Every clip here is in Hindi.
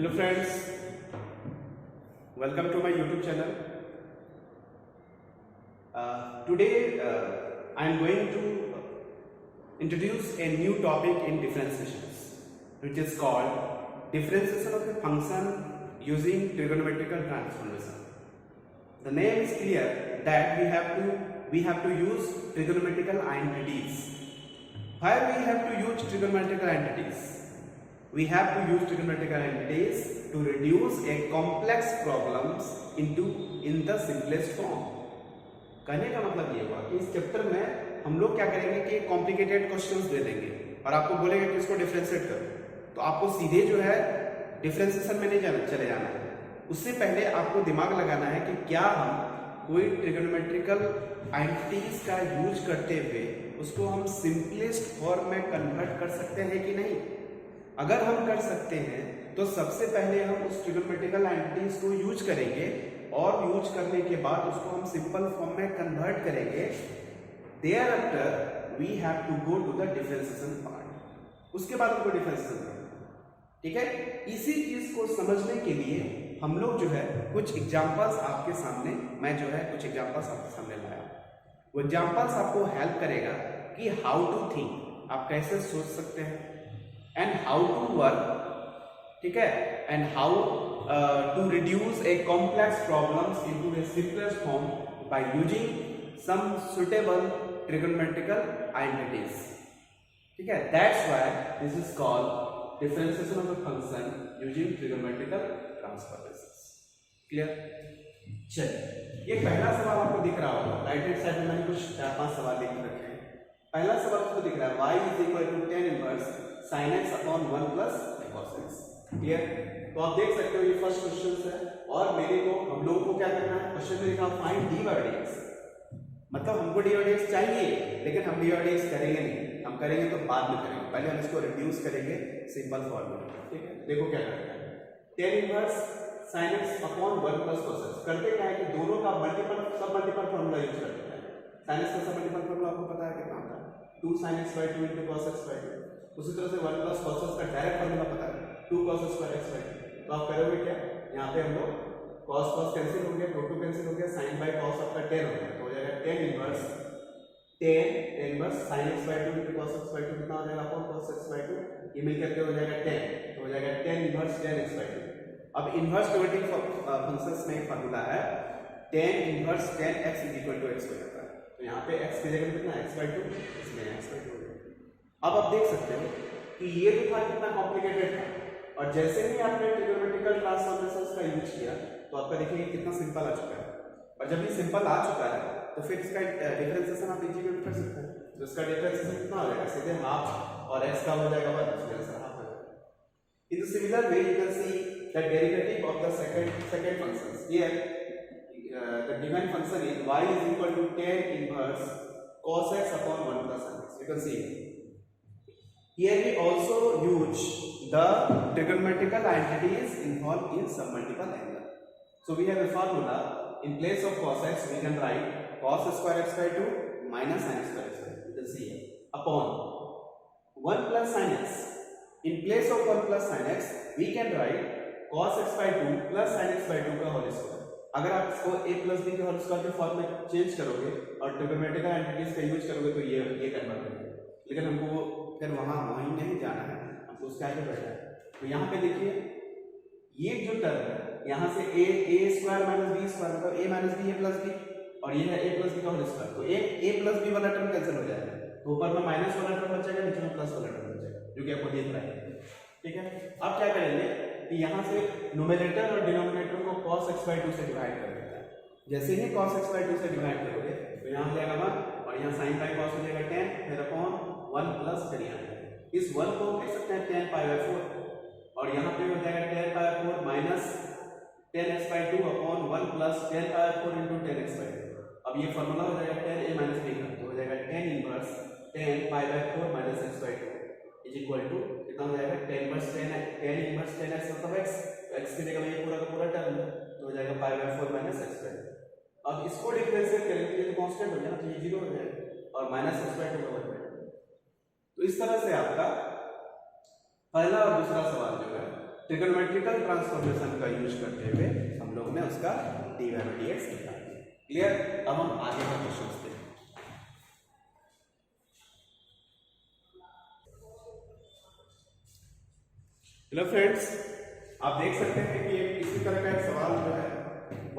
Hello friends, welcome to my YouTube channel. Today I am going to introduce a new topic in differentiations, which is called differentiation of a function using trigonometrical transformation. The name is clear that we have to use trigonometrical entities. Why we have to use trigonometrical entities? We have to use trigonometrical entities to reduce a complex problems in the simplest form. कहने का मतलब ये हुआ कि इस चैप्टर में हम लोग क्या करेंगे कि कॉम्प्लिकेटेड क्वेश्चंस दे देंगे और आपको बोलेंगे कि इसको डिफरेंशिएट करो, तो आपको सीधे जो है डिफरेंशिएशन में नहीं चले जाना है। उससे पहले आपको दिमाग लगाना है कि क्या हम कोई ट्रिगोनोमेट्रिकल आइडेंटिटीज का यूज करते हुए उसको हम सिंपलेस्ट फॉर्म में कन्वर्ट कर सकते हैं कि नहीं। अगर हम कर सकते हैं तो सबसे पहले हम उस ट्रिगोनोमेट्रिकल आइडेंटिटीज को यूज करेंगे और यूज करने के बाद उसको हम सिंपल फॉर्म में कन्वर्ट करेंगे। Thereafter we have to go to the differentiation part. उसके बाद हमको डिफरेंशिएशन करना, ठीक है। इसी चीज को समझने के लिए हम लोग जो है कुछ एग्जांपल्स आपके सामने कुछ एग्जांपल्स आपके सामने लाया। वो एग्जांपल्स आपको हेल्प करेगा कि हाउ टू थिंक, आप कैसे सोच सकते हैं, एंड हाउ टू वर्क, ठीक है, and how to reduce a complex problems into a simplest form by using some suitable trigonometrical identities, ठीक है। That's why this is called differentiation of a function using trigonometrical transformations. Clear? चलिए, ये पहला सवाल आपको दिख रहा होगा। राइट हैंड साइड में मैंने कुछ 4-5 सवाल लिख रखे हैं। पहला सवाल आपको दिख रहा है y is equal to tan inverse sin x upon 1 plus cos x। Clear? तो आप देख सकते हो ये फर्स्ट क्वेश्चन है और हम लोगों को क्या करना है, क्वेश्चन में लिखा फाइंड dy dx, मतलब हमको dy dx चाहिए लेकिन हम dy dx करेंगे नहीं, हम करेंगे तो बाद में करेंगे, पहले हम इसको रिड्यूस करेंगे सिंपल फॉर्म में, ठीक है। देखो क्या करते हैं, tan inverse sin x upon 1 plus cos x। करते क्या है कि दोनों का सब मल्टीपल फॉर्मूला यूज करते हैं। sin x का सब मल्टीपल फॉर्मूला आपको पता है कितना होता है, 2 sin x by 2 into cos x by 2। उसी तरह से 1 प्लस cos x का डायरेक्ट फॉर्मूला पता है, 2 cos square x by 2। तो आप करोगे क्या, यहाँ पे हम लोग cos कैंसिल हो गया, 2 कैंसिल हो गया, sin by cos आपका 10 हो गया, तो हो जाएगा tan inverse sin x by 2 into cos x by 2 कितना हो जाएगा अपॉन cos x by 2, ये मिल करके हो जाएगा 10, तो हो जाएगा tan inverse tan x by 2। अब इनवर्स डिवाइडिंग फंक्शंस में एक फार्मूला है tan inverse tan x is equal to x हो जाता है, तो यहाँ पे x की जगह कितना x by 2, इसलिए x by 2। अब आप देख सकते हो कि ये जो था कितना कॉम्प्लिकेटेड था, और जैसे ही आपने ट्रिगोनोमेट्रिकल ट्रांसफॉर्मेशंस का यूज किया तो आपका देखिए कितना सिंपल आ चुका है। और जब ये सिंपल आ चुका है तो फिर इसका डिफरेंशिएशन आप इजीली कर सकते हैं। तो इसका डिफरेंशिएशन कितना हो जाएगा, सीधे हाफ, और x का हो जाएगा 1, इसलिए आंसर हाफ हो जाएगा। In the similar way you can see the derivative of the second functions. Here the given function is y is equal to tan inverse cos x upon 1 plus sin x। You can see here we also use the trigonometrical identities involved in submultiple angle. So we have a formula, in place of cos x we can write cos square x by 2 minus sin square x by 2, you can see here, upon 1 plus sin x। In place of 1 plus sin x we can write cos x by 2 plus sin x by 2 का होल स्क्वायर। अगर आप इसको a plus b के होल स्क्वायर के फॉर्म में चेंज करोगे और ट्रिगोनोमेट्रिकल आइडेंटिटीज का यूज करोगे तो ये कन्वर्ट होगा, लेकिन हमको फिर वहीं नहीं जाना है, हमको उसका आगे बढ़ना है। तो यहाँ पे देखिए ये जो टर्म है, यहाँ से a square minus b square मतलब a minus b a plus b, और ये है a प्लस b का होल स्क्वायर, तो a प्लस b वाला टर्म कैंसिल हो जाएगा, तो ऊपर में माइनस वाला टर्म बचेगा, नीचे में प्लस वाला टर्म बचेगा, जो कि आपको दिख रहा है, ठीक है। अब क्या करेंगे कि यहाँ से न्यूमरेटर और डिनोमिनेटर को cos x by 2 से डिवाइड कर देते हैं। जैसे ही cos x by 2 से डिवाइड करोगे तो यहाँ हो जाएगा 1 और यहाँ sin by cos हो जाएगा 10, फिर अपॉन 1 प्लस, फिर यहाँ इस 1 को हम लिख सकते हैं tan pi by 4, और यहाँ पे हो जाएगा tan pi by 4 minus tan x by 2 upon 1 plus tan pi by 4 into tan x by 2। अब ये फॉर्मूला हो जाएगा tan a माइनस b का, तो हो जाएगा tan inverse tan pi by 4 minus x by 2 is equal to कितना हो जाएगा tan इनवर्स tan x मतलब x की जगह में ये पूरा का पूरा टर्म है, तो हो जाएगा pi by 4 minus x by 2। अब इसको डिफरेंशिएट करेंगे तो ये तो कांस्टेंट हो जाएगा, तो ये 0 हो जाएगा और माइनस x by 2 का हो जाएगा। तो इस तरह से आपका पहला और दूसरा सवाल जो है ट्रिग्नोमेट्रिकल ट्रांसफॉर्मेशन का यूज करते हुए हम लोग ने उसका dy बाई dx निकाल दिया। क्लियर? अब हम आगे का क्वेश्चन देखते हैं। हेलो फ्रेंड्स, आप देख सकते हैं कि इसी तरह का एक सवाल जो है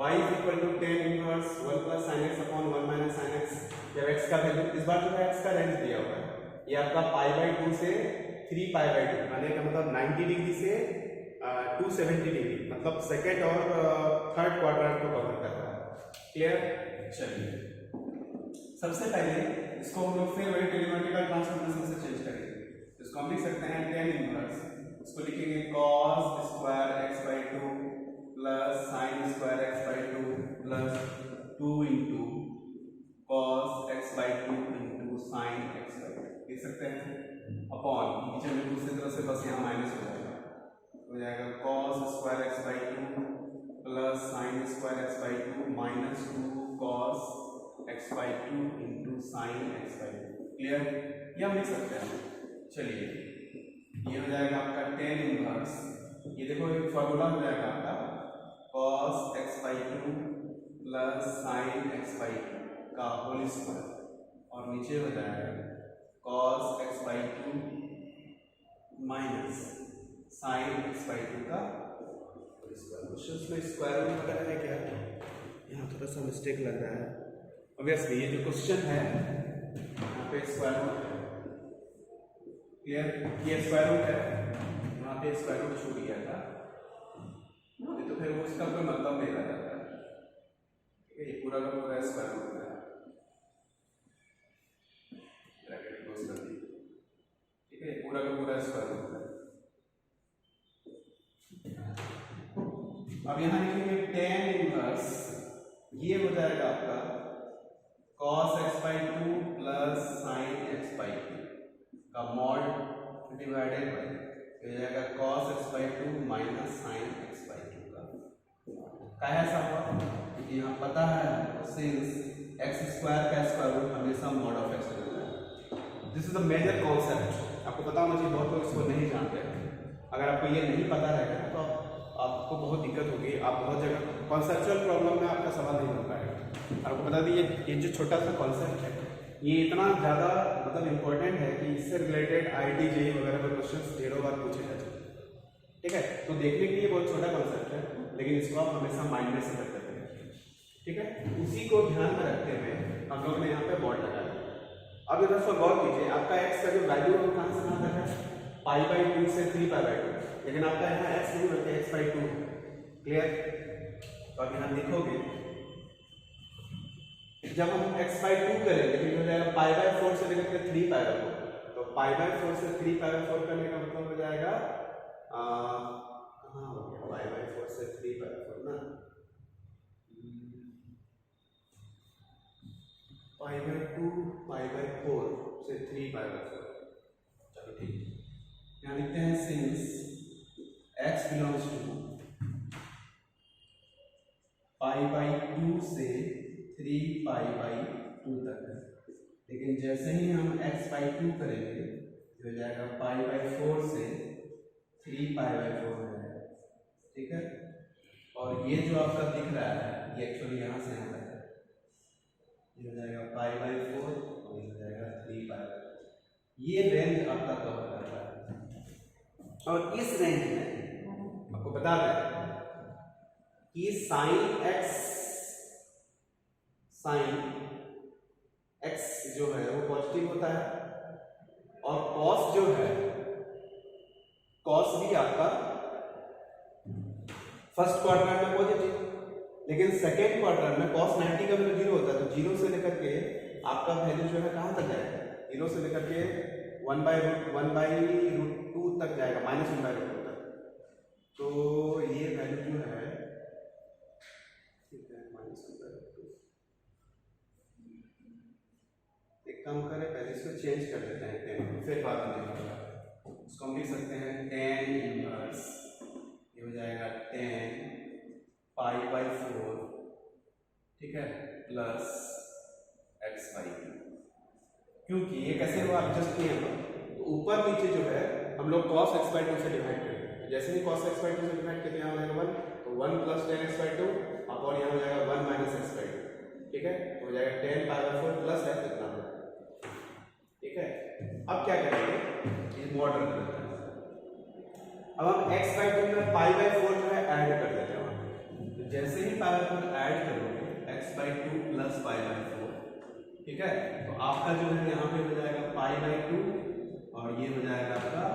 y equal to tan inverse 1 plus sin x upon 1 minus sin x, जब x का वैल्यू, इस बार जो है x का रेंज दिया हुआ है, ये आपका पाई बाई 2 से 3 पाई बाई 2, माने का मतलब 90 डिग्री से 270 डिग्री, मतलब सेकेंड और थर्ड क्वाड्रेंट को कवर कर रहा है। क्लियर? चलिए सबसे पहले इसको हम लोग फिर वही ट्रिग्नोमेट्रिकल ट्रांसफॉर्मेशन से चेंज करेंगे। इसको हम लिख सकते हैं tan इनवर्स, इसको लिखेंगे cos square x by 2 plus sin square x by 2 plus 2 into cos x by 2 into sin x by 2, लिख सकते हैं, अपॉन नीचे में दूसरी तरफ से बस यहाँ माइनस हो जाएगा cos square x by 2 plus sin square x by 2 minus 2 cos x by 2 into sin x by 2। Clear? ये हम लिख सकते हैं। चलिए ये हो जाएगा आपका tan इनवर्स, ये देखो एक फॉर्मूला हो जाएगा आपका cos x by 2 plus sin x by 2 का होल स्क्वायर, और नीचे हो जाएगा cos x by 2 minus sin x by 2 का होल स्क्वायर। क्वेश्चन में स्क्वायर रूट वगैरह है क्या? यहाँ थोड़ा सा मिस्टेक लग रहा है। ऑब्वियसली ये जो क्वेश्चन है यहाँ पे स्क्वायर रूट है। क्लियर? ये स्क्वायर रूट है, यहाँ पे स्क्वायर रूट छूट गया था, तो फिर उसका कोई मतलब नहीं रह जाता है। ठीक है, ये पूरा का पूरा स्क्वायर रूट है, ब्रैकेट क्लोज कर दी। ठीक है, ये पूरा का पूरा स्क्वायर रूट है। अब यहाँ लिखेंगे tan इनवर्स, ये हो जाएगा आपका cos x by 2 plus sin x by 2 का मॉड डिवाइडेड बाई, हो जाएगा cos x by 2 minus sin x by 2 का ऐसा हुआ क्योंकि यहाँ पता है सिंस x स्क्वायर का स्क्वायर रूट हमेशा मॉड ऑफ x रहता है। This is the major concept, आपको पता होना चाहिए, बहुत लोग इसको नहीं जानते। अगर आपको ये नहीं पता रहेगा तो आपको बहुत दिक्कत होगी, आप बहुत जगह कॉन्सेप्चुअल प्रॉब्लम में आपका सवाल नहीं बन पाएगा। आपको बता दी ये जो छोटा सा कॉन्सेप्ट है ये इतना ज़्यादा मतलब इम्पोर्टेंट है कि इससे रिलेटेड IIT JEE वगैरह पर क्वेश्चन ढेरों बार पूछे जा चुके हैं। ठीक है, तो देखने के लिए बहुत छोटा कॉन्सेप्ट है, लेकिन इसको आप हमेशा माइंड में से कर सकते हैं। ठीक है, उसी को ध्यान में रखते हुए हम लोग ने यहाँ पे बोर्ड लगा दिया। अब इधर से गौर कीजिए, आपका x का जो वैल्यू है वो कहाँ से कहाँ तक है? पाई बाई 2 से 3 पाई बाई 2, लेकिन आपका यहाँ x नहीं बल्कि x बाई 2। क्लियर? तो अब यहाँ लिखोगे जब हम x बाई 2 करेंगे तो हो जाएगा पाई बाई 4 से लेकर के 3 पाई बाई 4, तो पाई बाई 4 से 3 पाई बाई 4 करने का मतलब हो जाएगा कहाँ हो गया पाई बाई 4 से 3 पाई बाई 4 ना, पाई बाई 2 पाई बाई 4 से 3 पाई बाई 4। चलो ठीक है, यहाँ लिखते हैं since x belongs to pi by 2 से 3 पाई बाई 2 तक है, लेकिन जैसे ही हम x बाई 2 करेंगे तो हो जाएगा पाई बाई 4 से 3 पाई बाई 4 हो जाएगा। ठीक है, और ये जो आपका दिख रहा है ये एक्चुअली यहाँ से यहाँ तक है, ये हो जाएगा पाई बाई 4 और ये हो जाएगा 3 पाई बाई 4। ये रेंज आपका कवर कर रहा है, और इस रेंज में आपको बता दें कि साइन x जो है वो पॉजिटिव होता है, और कॉस जो है, कॉस भी आपका फर्स्ट क्वाड्रेंट में पॉजिटिव, लेकिन सेकेंड क्वाड्रेंट में कॉस 90 का वैल्यू 0 होता है, तो 0 से लेकर के आपका वैल्यू जो है कहाँ तक जाएगा? 0 से लेकर के 1/√2 तक जाएगा, -1/√2 तक। तो ये वैल्यू जो है -1/√2, एक काम करें पहले इसको चेंज कर देते हैं, फिर बाद में देखिएगा। इसको हम लिख सकते हैं tan इनवर्स, ये हो जाएगा tan पाई बाई 4, ठीक है, प्लस x बाई 2। क्योंकि ये कैसे हुआ, जस्ट नहीं है तो ऊपर नीचे जो है हम लोग cos x बाई 2 से डिवाइड करेंगे, जैसे ही cos x by 2 से डिवाइड किया यहाँ हो जाएगा 1, तो 1 प्लस 10x by 2 अपॉन यहाँ हो जाएगा 1 माइनस x by 2, ठीक है, तो हो जाएगा 10 पाई बाय 4 प्लस x इतना हो, ठीक है। अब क्या करेंगे, ये मॉड रख देते हैं। अब हम x by 2 में पाई बाय 4 जो है ऐड कर देते हैं वहाँ पे, तो जैसे ही पाई बाय 4 ऐड करोगे x by 2 plus pi by 4, ठीक है, तो आपका जो है यहाँ पे हो जाएगा पाई बाय 2 और ये हो जाएगा आपका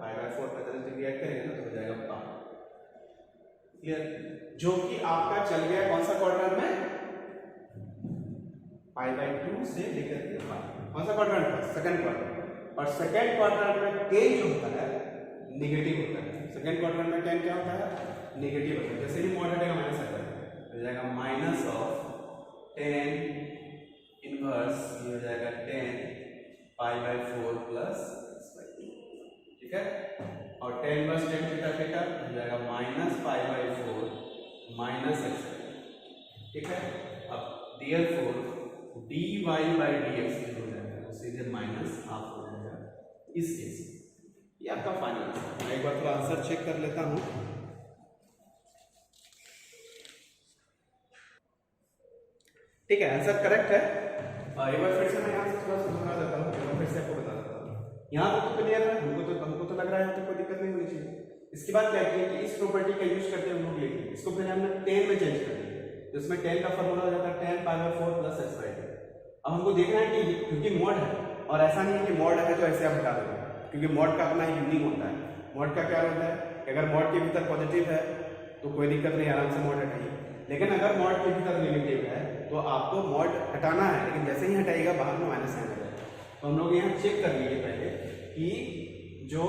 पाई बाय 4 का तरह से ऐड करेंगे ना तो हो जाएगा पाई, क्लियर, जो कि आपका चल गया कौन सा क्वाड्रेंट में, पाई बाय 2 से लेकर के पाई, कौन सा क्वाड्रेंट है, सेकंड क्वाड्रेंट, और सेकंड क्वाड्रेंट में टेन जो होता है नेगेटिव होता है, सेकंड क्वाड्रेंट में टेन क्या होता है, नेगेटिव होता है, जैसे ही मॉड हटेगा माइनस आता है, हो जाएगा माइनस ऑफ 10 इनवर्स, ये हो जाएगा 10 pi by 4 plus x by 2, ठीक है, और 10 इनवर्स 10 थीटा थीटा हो जाएगा minus pi by 4 minus x, ठीक है। अब therefore dy by dx हो जाएगा तो सीधे माइनस हाफ हो जाएगा इस केस में। ये आपका फाइनल आंसर। मैं एक बार थोड़ा आंसर चेक कर लेता हूँ। ठीक है, आंसर करेक्ट है। एक बार फिर से मैं यहाँ से थोड़ा सा दोहरा देता हूँ, एक बार फिर से आपको बता देता हूँ। यहाँ पे तो क्लियर है, हमको तो लग रहा है यहाँ पे कोई दिक्कत नहीं होनी चाहिए। इसके बाद क्या किया कि इस प्रॉपर्टी का यूज करते हुए हम लोग लिखे, इसको फिर हमने 10 में चेंज कर दिया, तो इसमें 10 का फॉर्मूला हो जाता है 10 pi by 4 plus x by 2। अब हमको देखना है कि क्योंकि मॉड है, और ऐसा नहीं है कि मॉड है तो ऐसे आप हटा देंगे, क्योंकि मॉड का अपना यूनिक होता है। मॉड का क्या होता है, अगर मॉड के भीतर पॉजिटिव है तो कोई दिक्कत नहीं, आराम से मॉड हटाइए, लेकिन अगर मॉड के भीतर नेगेटिव है तो आपको मॉड हटाना है, लेकिन जैसे ही हटाएगा बाहर में माइनस साइन आ जाएगा। तो हम लोग यहाँ चेक कर लिए पहले कि जो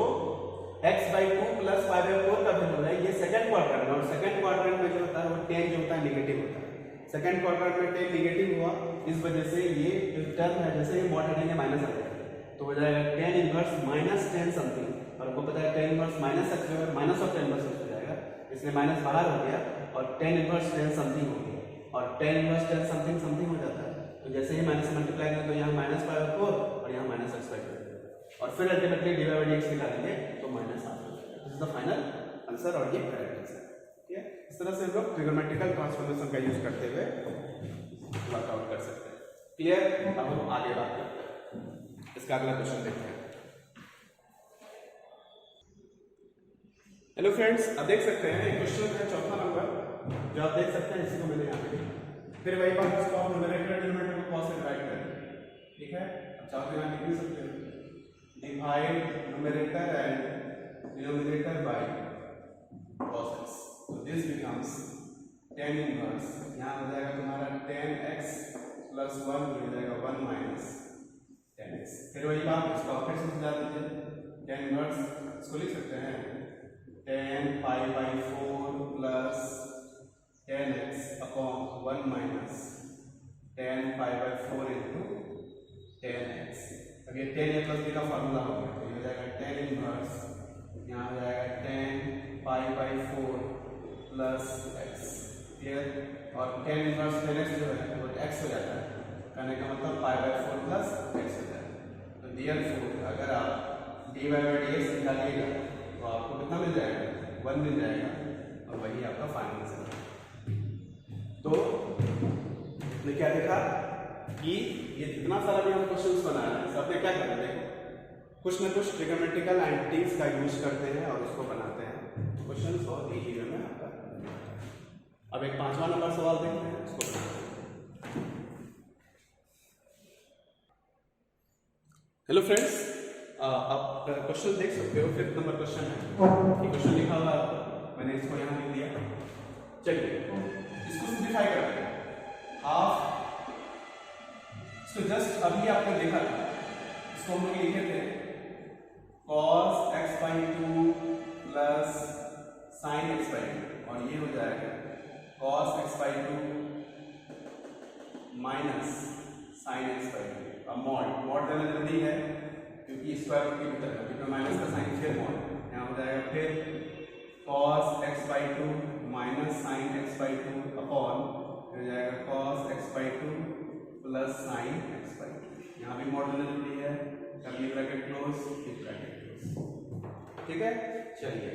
x by 2 plus pi by 4 का वैल्यू है ये सेकंड क्वाड्रेंट में, और सेकंड क्वाड्रेंट में जो होता है वो 10 जो होता है नेगेटिव होता है। सेकंड क्वाड्रेंट में 10 नेगेटिव हुआ, इस वजह से ये जो टर्म है जैसे ही मॉड हटाएंगे माइनस आ जाएगा, तो हो जाएगा 10 इनवर्स माइनस 10 समथिंग, और आपको पता है 10 इनवर्स माइनस x जो है माइनस ऑफ 10 इनवर्स हो जाएगा, इसलिए माइनस बाहर हो गया और 10 इनवर्स 10 समथिंग हो गया, और 10 इनवर्स 10 समथिंग समथिंग हो जाता है। तो जैसे ही माइनस मल्टीप्लाई करें तो यहाँ माइनस पाई बाय 4 और यहाँ माइनस x बाय 2, और फिर अल्टीमेटली डी बाई dx निकालेंगे तो माइनस हाफ हो जाएगा। This is the final answer और ये करेक्ट आंसर है। ठीक है, इस तरह से हम लोग ट्रिगोनोमेट्रिकल ट्रांसफॉर्मेशन का यूज करते हुए वर्कआउट कर सकते हैं। क्लियर, अब हम आगे बात करते हैं, इसका अगला क्वेश्चन देखते हैं। हेलो फ्रेंड्स, अब देख सकते हैं क्वेश्चन है चौथा नंबर, जो आप देख सकते हैं, इसी को मैंने यहाँ पे फिर वही बात, इसको आप न्यूमरेटर डिनोमिनेटर को cos से डिवाइड करें। ठीक है, अब चाहो तो यहाँ लिख भी सकते हैं, divide numerator and denominator by cos x, तो दिस बिकम्स 10 इनवर्स, यहाँ हो जाएगा तुम्हारा 10x प्लस 1 हो जाएगा 1 माइनस 10x। फिर वही बात, इसको फिर से समझा दीजिए, 10 इनवर्स इसको लिख सकते हैं 10 pi by 4 plus 10x upon 1 minus 10 pi by 4 into 10x। अब ये 10 a प्लस b का फॉर्मूला हो गया, तो ये हो जाएगा 10 इनवर्स, यहाँ हो जाएगा 10 pi by 4 plus x। Clear, और 10 इनवर्स 10x जो है वो x हो जाता है, कहने का मतलब पाई बाय 4 प्लस x हो जाता है। तो देयरफॉर अगर आप dy बाय dx निकालिएगा तो आपको कितना मिल जाएगा, 1 मिल जाएगा, और वही आपका फाइनल आंसर है। तो हमने क्या देखा कि ये जितना सारा भी हम क्वेश्चंस बनाए हैं सबने क्या करना है, देखो कुछ ना कुछ ट्रिगोनोमेट्रिकल एंटिटीज का यूज करते हैं और उसको बनाते हैं क्वेश्चंस, और इजी वे में आपका। अब एक 5वां नंबर सवाल देखते हैं, उसको बनाते हैं। हेलो फ्रेंड्स, आप क्वेश्चन देख सकते हो, 5th नंबर क्वेश्चन है, ये क्वेश्चन लिखा हुआ है, मैंने इसको यहाँ लिख दिया। चलिए इसको सिंप्लीफाई करते हैं, हाफ, इसको जस्ट अभी आपने देखा था, इसको हम लोग लिखे थे cos x by 2 plus sin x by 2, और ये हो जाएगा cos x by 2 minus sin x by 2। अब मॉड देना जरूरी है क्योंकि स्क्वायर रूट के भीतर है, तो माइनस का साइन फिर मॉड, यहाँ हो जाएगा फिर cos x by 2 minus sin x by 2 upon हो जाएगा cos x by 2 plus sin x by 2। यहाँ भी मॉड देना जरूरी है, कर्ली ब्रैकेट क्लोज, फिर ब्रैकेट क्लोज। ठीक है, चलिए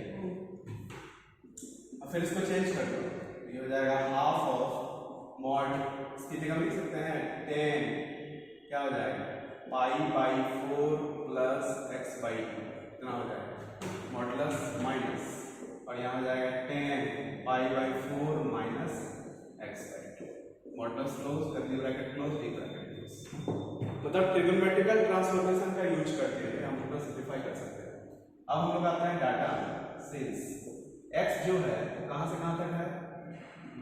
फिर इसको चेंज कर दो, ये हो जाएगा हाफ ऑफ मॉड, इसकी जगह लिख सकते हैं 10 क्या हो जाएगा π/4 प्लस x/2 इतना हो जाएगा मॉडुलस माइनस, और यहाँ हो जाएगा 10 π/4 minus x/2 modulus close, curly bracket close, d bracket close. मतलब ट्रिगोनोमेट्रिकल ट्रांसफॉर्मेशन का यूज करते हुए हम लोग सिंपलीफाई कर सकते हैं। अब हम लोग आते हैं डाटा, सिंस x जो है कहाँ से कहाँ तक है,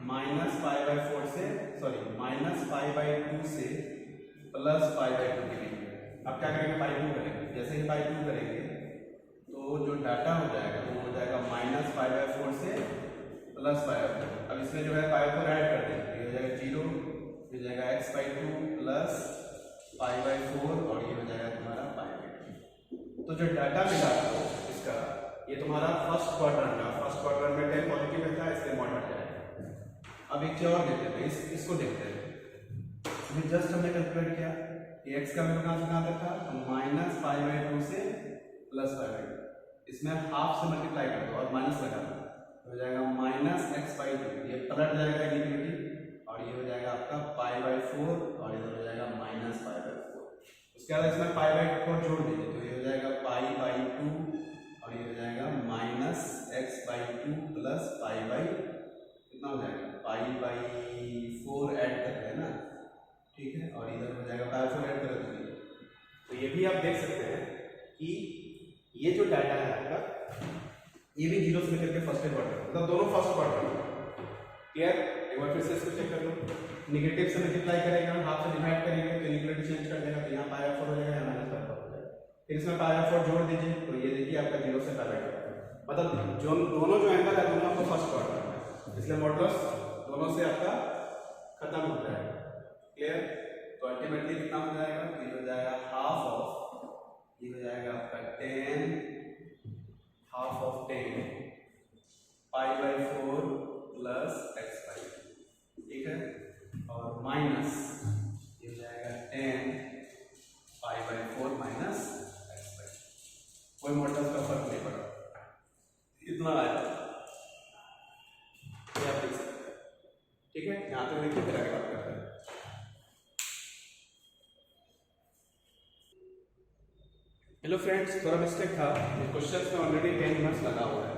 -π/4 से -π/2 से +π/2 के लिए। अब क्या करेंगे, π2 करेंगे, जैसे ही π2 करेंगे तो जो डाटा हो जाएगा वो हो जाएगा -π/4 से +π/4। अब इसमें जो है π4 ऐड कर देंगे, ये हो जाएगा 0, ये हो जाएगा x/2 प्लस π/4 और ये हो जाएगा तुम्हारा π/2। तो जो डाटा मिला आपको इसका, ये तुम्हारा फर्स्ट क्वाड्रेंट में 10 पॉजिटिव था, इसलिए मॉड हट जाएगा। अब एक चीज और देखते हैं, इसको देखते हैं। ये जस्ट हमने कैलकुलेट किया, ये x का वैल्यू कहाँ से कहाँ तक था, -π/2 से +π/2, इसमें हाफ से मल्टीप्लाई कर दो और माइनस लगा दो, हो जाएगा -x/2, ये पलट जाएगा इनफिनिटी और ये हो जाएगा आपका π/4 और इधर हो जाएगा -π/4। उसके बाद इसमें π/4 जोड़ दीजिए तो ये हो जाएगा π/2 और ये हो जाएगा -x/2 प्लस π/, कितना हो जाएगा π/4 ऐड कर रहे हैं ना, ठीक है, और इधर हो जाएगा π/4 ऐड कर दीजिए। तो ये भी आप देख सकते हैं कि ये जो डाटा है आपका, ये भी 0 से लेकर के फर्स्ट क्वार्टर, मतलब दोनों फर्स्ट क्वार्टर। क्लियर, एक बार फिर से इसको चेक कर लो, नेगेटिव से मल्टीप्लाई करेगा, हाफ से डिवाइड करेंगे तो इक्वलिटी चेंज कर देगा, तो यहाँ π/4 हो जाएगा, यहाँ -π/4 हो जाएगा। फिर इसमें π/4 जोड़ दीजिए तो ये देखिए आपका 0 से π/4, मतलब जो दोनों जो एंगल है दोनों आपका फर्स्ट क्वार्टर है, इसलिए मॉडुलस दोनों से आपका खत्म हो जाएगा। क्लियर, तो अल्टीमेटली कितना हो जाएगा, तो ये हो जाएगा हाफ ऑफ, ये हो जाएगा आपका 10 π/4 प्लस x/2, ठीक है, और माइनस ये हो जाएगा 10 π/4 माइनस x/2। कोई मॉडुलस का फर्क नहीं पड़ा, इतना आया, ये आप देख सकते हैं, ठीक है। यहाँ तक देखिए, फिर आगे बात करते हैं। हेलो फ्रेंड्स, थोड़ा मिस्टेक था, क्वेश्चंस में ऑलरेडी 10 इनवर्स लगा हुआ है,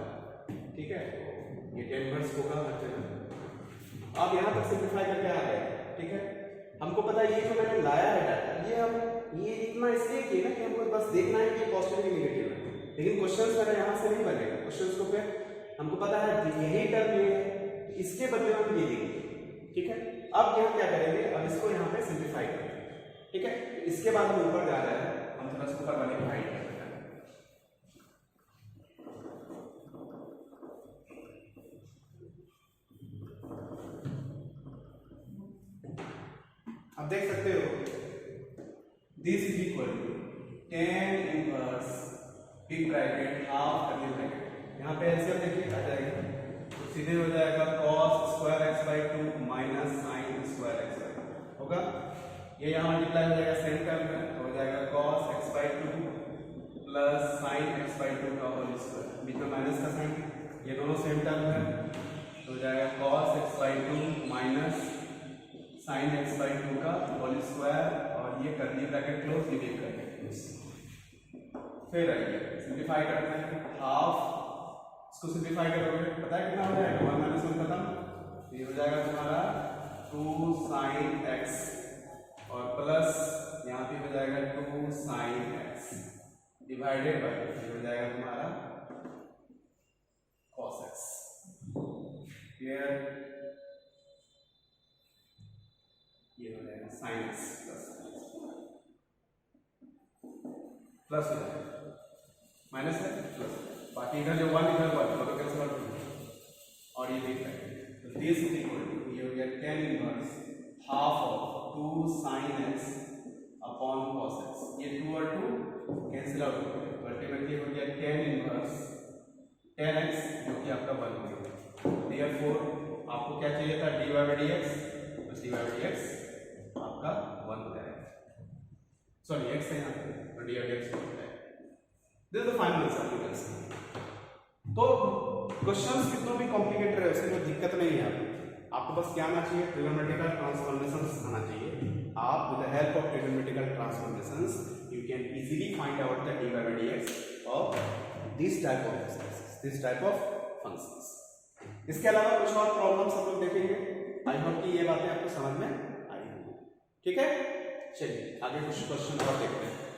ठीक है, ये 10 इनवर्स होगा बच्चे में। आप यहाँ तक सिंप्लीफाई करके आ गए, ठीक है। हमको पता है ये जो मैंने लाया है डाटा, ये हम ये इतना इसलिए किया ना कि हमको बस देखना है कि पॉजिटिव या नेगेटिव है, लेकिन क्वेश्चंस मेरा यहाँ से नहीं बनेगा। क्वेश्चंस को फिर हमको पता है यही टर्म ये है, इसके बदले हम ये लेंगे, ठीक है। अब यहाँ क्या करेंगे, अब इसको यहाँ पे सिंप्लीफाई करेंगे, ठीक है। इसके बाद हम ऊपर जा रहे हैं, हम थोड़ा सा ऊपर वाले को हाइड कर देते हैं। अब देख सकते हो, this is equal to 10 inverse big bracket half curly bracket, यहाँ पे एलसीएम देखिए आ जाएगा, तो सीधे हो जाएगा cos² x/2 minus sin² x/2 होगा। ये यहाँ मल्टीप्लाई हो जाएगा सेम टर्म में, तो हो जाएगा cos x/2 plus sin x/2 का होल स्क्वायर, बीच में माइनस का साइन, ये दोनों सेम टर्म है, तो हो जाएगा cos x/2 minus sin x/2 का होल स्क्वायर, और ये कर्ली ब्रैकेट क्लोज, ये भी ब्रैकेट क्लोज। फिर आइए सिंप्लीफाई करते हैं, हाफ इसको सिंप्लीफाई करोगे पता है कितना हो जाएगा, 1 - 1 खत्म, ये हो जाएगा तुम्हारा 2 sin x और प्लस यहाँ पे हो जाएगा 2 sin x डिवाइडेड बाय, ये हो जाएगा तुम्हारा cos x। क्लियर, ये हो जाएगा sin x प्लस हो जाएगा, माइनस है प्लस, बाकी इधर जो 1 इधर 1 तो कैंसिल आउट हो जाएगा, और ये देख रहे हैं, तो दिस इज इक्वल टू, ये हो गया 10 inverse half of 2 sin x upon cos x, ये 2 और 2 कैंसिल आउट हो गया, तो अल्टीमेटली हो गया 10 इनवर्स 10x जो कि आपका 1 हो गया। देयरफॉर आपको क्या चाहिए था, dy/dx, तो dy/dx आपका 1 हो जाएगा, सॉरी x है यहाँ पे, तो dy/dx 1 हो जाएगा। This is the final answer. तो क्वेश्चंस कितना भी कॉम्प्लिकेटेड रहे उससे कोई दिक्कत नहीं है आपको बस क्या आना चाहिए, ट्रिग्नोमेट्रिकल ट्रांसफॉर्मेशंस आना चाहिए। आप with the help of trigonometrical transformations you can easily find out the dy by dx of this type of expressions, this type of functions. इसके अलावा कुछ और प्रॉब्लम्स हम लोग देखेंगे। आई होप कि ये बातें आपको समझ में आई होंगी। ठीक है, चलिए आगे कुछ क्वेश्चन और देखते हैं।